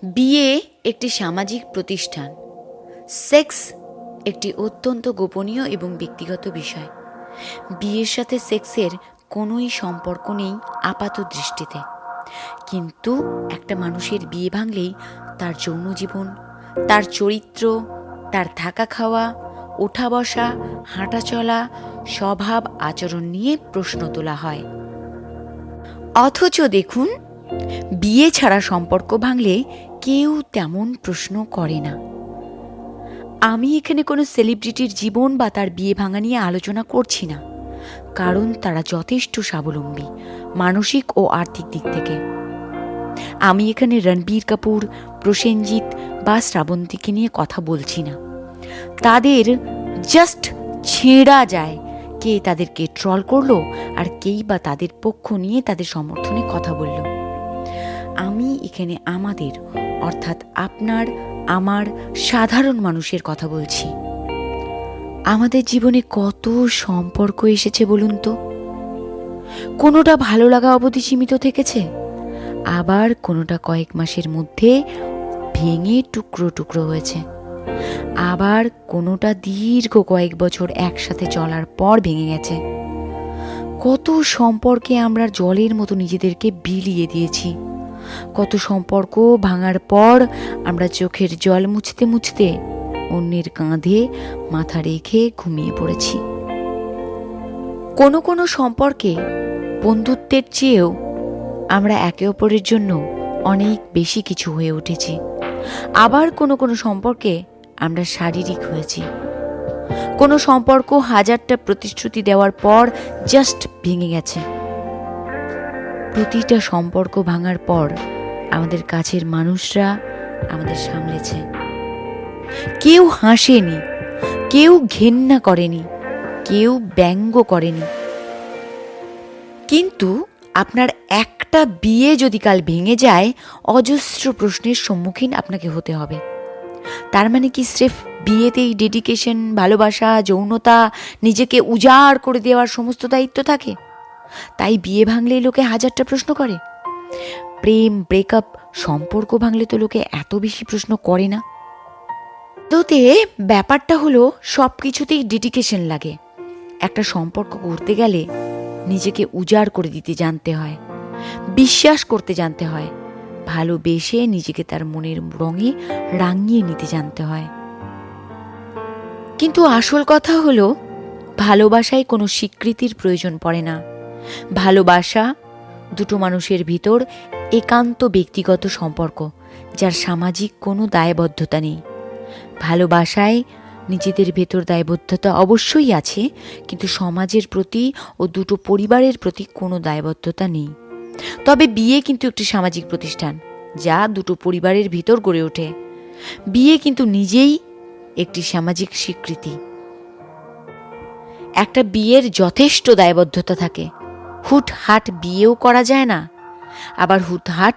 বিয়ে একটি সামাজিক প্রতিষ্ঠান। সেক্স একটি অত্যন্ত গোপনীয় এবং ব্যক্তিগত বিষয়। বিয়ের সাথে সেক্সের কোনোই সম্পর্ক নেই আপাত দৃষ্টিতে, কিন্তু একটা মানুষের বিয়ে ভাঙলেই তার যৌন জীবন, তার চরিত্র, তার থাকা খাওয়া, ওঠা বসা, হাঁটা চলা, স্বভাব আচরণ নিয়ে প্রশ্ন তোলা হয়। অথচ দেখুন, বিয়ে ছাড়া সম্পর্ক ভাঙলে কেউ তেমন প্রশ্ন করে না। আমি এখানে কোনো সেলিব্রিটির জীবন বা তার বিয়ে ভাঙা নিয়ে আলোচনা করছি না, কারণ তারা যথেষ্ট স্বাবলম্বী মানসিক ও আর্থিক দিক থেকে। আমি এখানে রণবীর কাপুর, প্রসেনজিৎ বা শ্রাবন্তীকে নিয়ে কথা বলছি না। তাদের জাস্ট ছেঁড়া যায় কে তাদেরকে ট্রল করলো আর কেই বা তাদের পক্ষ নিয়ে তাদের সমর্থনে কথা বলল। আমি এখানে আমাদের, অর্থাৎ আপনার আমার সাধারণ মানুষের কথা বলছি। আমাদের জীবনে কত সম্পর্ক এসেছে বলুন তো। কোনোটা ভালো লাগা অবধি সীমিত থেকেছে, আবার কোনোটা কয়েক মাসের মধ্যে ভেঙে টুকরো টুকরো হয়েছে, আবার কোনোটা দীর্ঘ কয়েক বছর একসাথে চলার পর ভেঙে গেছে। কত সম্পর্কে আমরা জলের মতো নিজেদেরকে বিলিয়ে দিয়েছি। কত সম্পর্ক ভাঙার পর আমরা চোখের জল মুছতে মুছতে অন্যের কাঁধে মাথা রেখে ঘুমিয়ে পড়েছি। কোনো কোনো সম্পর্কে বন্ধুত্বের চেয়েও আমরা একে অপরের জন্য অনেক বেশি কিছু হয়ে উঠেছি। আবার কোনো কোনো সম্পর্কে আমরা শারীরিক হয়েছি। কোনো সম্পর্ক হাজারটা প্রতিশ্রুতি দেওয়ার পর জাস্ট ভেঙে গেছে। প্রতিটা সম্পর্ক ভাঙার পর আমাদের কাছের মানুষরা আমাদের সামলেছে। কেউ হাসেনি, কেউ ঘেন্না করেনি, কেউ ব্যঙ্গ করেনি। কিন্তু আপনার একটা বিয়ে যদি কাল ভেঙে যায়, অজস্র প্রশ্নের সম্মুখীন আপনাকে হতে হবে। তার মানে কি স্রেফ বিয়েতেই ডেডিকেশন, ভালোবাসা, যৌনতা, নিজেকে উজাড় করে দেওয়ার সমস্ত দায়িত্ব থাকে? তাই বিয়ে ভাঙলেই লোকে হাজারটা প্রশ্ন করে। প্রেম, ব্রেকআপ, সম্পর্ক ভাঙলে তো লোকে এত বেশি প্রশ্ন করে না। তোতে ব্যাপারটা হলো সব কিছুতেই ডেডিকেশন লাগে। একটা সম্পর্ক করতে গেলে নিজেকে উজাড় করে দিতে জানতে হয়, বিশ্বাস করতে জানতে হয়, ভালোবেসে নিজেকে তার মনের রঙে রাঙিয়ে নিতে জানতে হয়। কিন্তু আসল কথা হলো, ভালোবাসায় কোনো স্বীকৃতির প্রয়োজন পড়ে না। ভালোবাসা দুটো মানুষের ভিতর একান্ত ব্যক্তিগত সম্পর্ক, যার সামাজিক কোনো দায়বদ্ধতা নেই। ভালোবাসায় নিজেদের ভেতর দায়বদ্ধতা অবশ্যই আছে, কিন্তু সমাজের প্রতি ও দুটো পরিবারের প্রতি কোনো দায়বদ্ধতা নেই। তবে বিয়ে কিন্তু একটি সামাজিক প্রতিষ্ঠান, যা দুটো পরিবারের ভিতর গড়ে ওঠে। বিয়ে কিন্তু নিজেই একটি সামাজিক স্বীকৃতি। একটা বিয়ের যথেষ্ট দায়বদ্ধতা থাকে। হুটহাট বিয়েও করা যায় না, আবার হুটহাট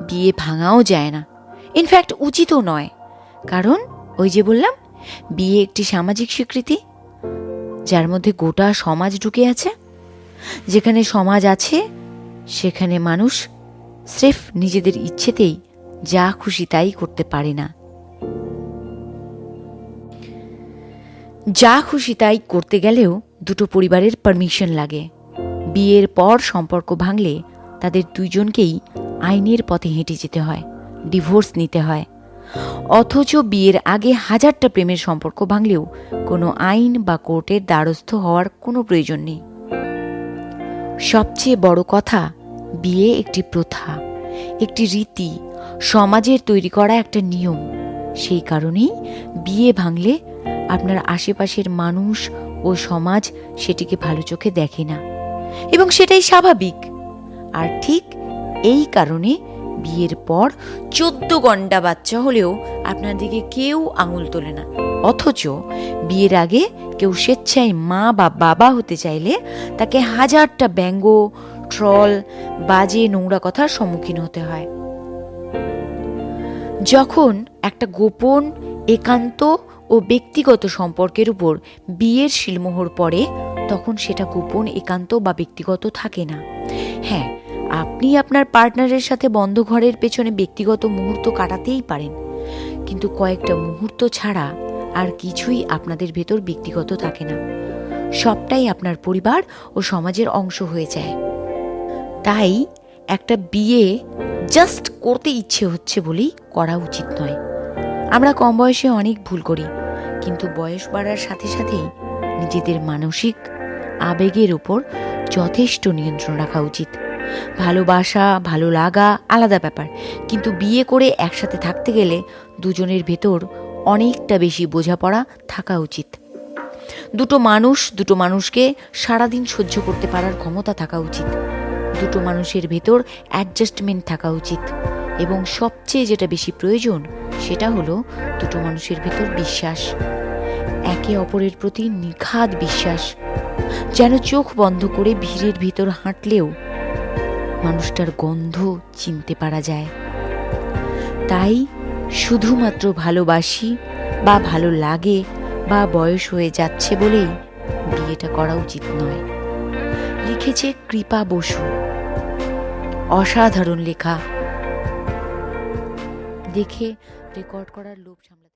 বিয়ে ভাঙাও যায় না। ইনফ্যাক্ট উচিতও নয়, কারণ ওই যে বললাম, বিয়ে একটি সামাজিক স্বীকৃতি, যার মধ্যে গোটা সমাজ ঢুকে আছে। যেখানে সমাজ আছে সেখানে মানুষ স্রেফ নিজেদের ইচ্ছেতেই যা খুশি তাই করতে পারে না। যা খুশি তাই করতে গেলেও দুটো পরিবারের পারমিশন লাগে। বিয়ের পর সম্পর্ক ভাঙলে তাদের দুইজনকেই আইনের পথে হেঁটে যেতে হয়, ডিভোর্স নিতে হয়। অথচ বিয়ের আগে হাজারটা প্রেমের সম্পর্ক ভাঙলেও কোনো আইন বা কোর্টের দ্বারস্থ হওয়ার কোনো প্রয়োজন নেই। সবচেয়ে বড় কথা, বিয়ে একটি প্রথা, একটি রীতি, সমাজের তৈরি করা একটা নিয়ম। সেই কারণেই বিয়ে ভাঙলে আপনার আশেপাশের মানুষ ও সমাজ সেটিকে ভালো চোখে দেখে না, এবং সেটাই স্বাভাবিক। আর ঠিক এই কারণে বিয়ের পর 14 গন্ডা বাচ্চা হলেও আপনার দিকে কেউ আঙুল তোলে না। অথচ বিয়ের আগে কেউ স্বেচ্ছায় মা বা বাবা হতে চাইলে তাকে হাজারটা ব্যঙ্গ, ট্রল, বাজে নোংরা কথার সম্মুখীন হতে হয়। যখন একটা গোপন, একান্ত ও ব্যক্তিগত সম্পর্কের উপর বিয়ের শিলমোহর পড়ে, তখন সেটা গোপন, একান্ত বা ব্যক্তিগত থাকে না। হ্যাঁ, আপনি আপনার পার্টনারের সাথে বন্ধ ঘরের পেছনে ব্যক্তিগত মুহূর্ত কাটাতেই পারেন, কিন্তু কয়েকটা মুহূর্ত ছাড়া আর কিছুই আপনাদের ভেতর ব্যক্তিগত থাকে না। সবটাই আপনার পরিবার ও সমাজের অংশ হয়ে যায়। তাই একটা বিয়ে জাস্ট করতে ইচ্ছে হচ্ছে বলেই করা উচিত নয়। আমরা কম বয়সে অনেক ভুল করি, কিন্তু বয়স বাড়ার সাথে সাথেই নিজেদের মানসিক আবেগের উপর যথেষ্ট নিয়ন্ত্রণ রাখা উচিত। ভালোবাসা, ভালো লাগা আলাদা ব্যাপার, কিন্তু বিয়ে করে একসাথে থাকতে গেলে দুজনের ভেতর অনেকটা বেশি বোঝাপড়া থাকা উচিত। দুটো মানুষকে সারাদিন সহ্য করতে পারার ক্ষমতা থাকা উচিত। দুটো মানুষের ভেতর অ্যাডজাস্টমেন্ট থাকা উচিত, এবং সবচেয়ে যেটা বেশি প্রয়োজন সেটা হলো দুটো মানুষের ভেতর বিশ্বাস, একে অপরের প্রতি নিখাদ বিশ্বাস, যেন চোখ বন্ধ করে ভিড়ের ভিতর হাঁটলেও মানুষটার গন্ধ চিনতে পারা যায়। তাই শুধুমাত্র ভালোবাসি বা ভালো লাগে বা বয়স হয়ে যাচ্ছে বলেই বিয়েটা করা উচিত নয়। লিখেছে কৃপা বসু। অসাধারণ লেখা, দেখে রেকর্ড করার লোভ সামলাতে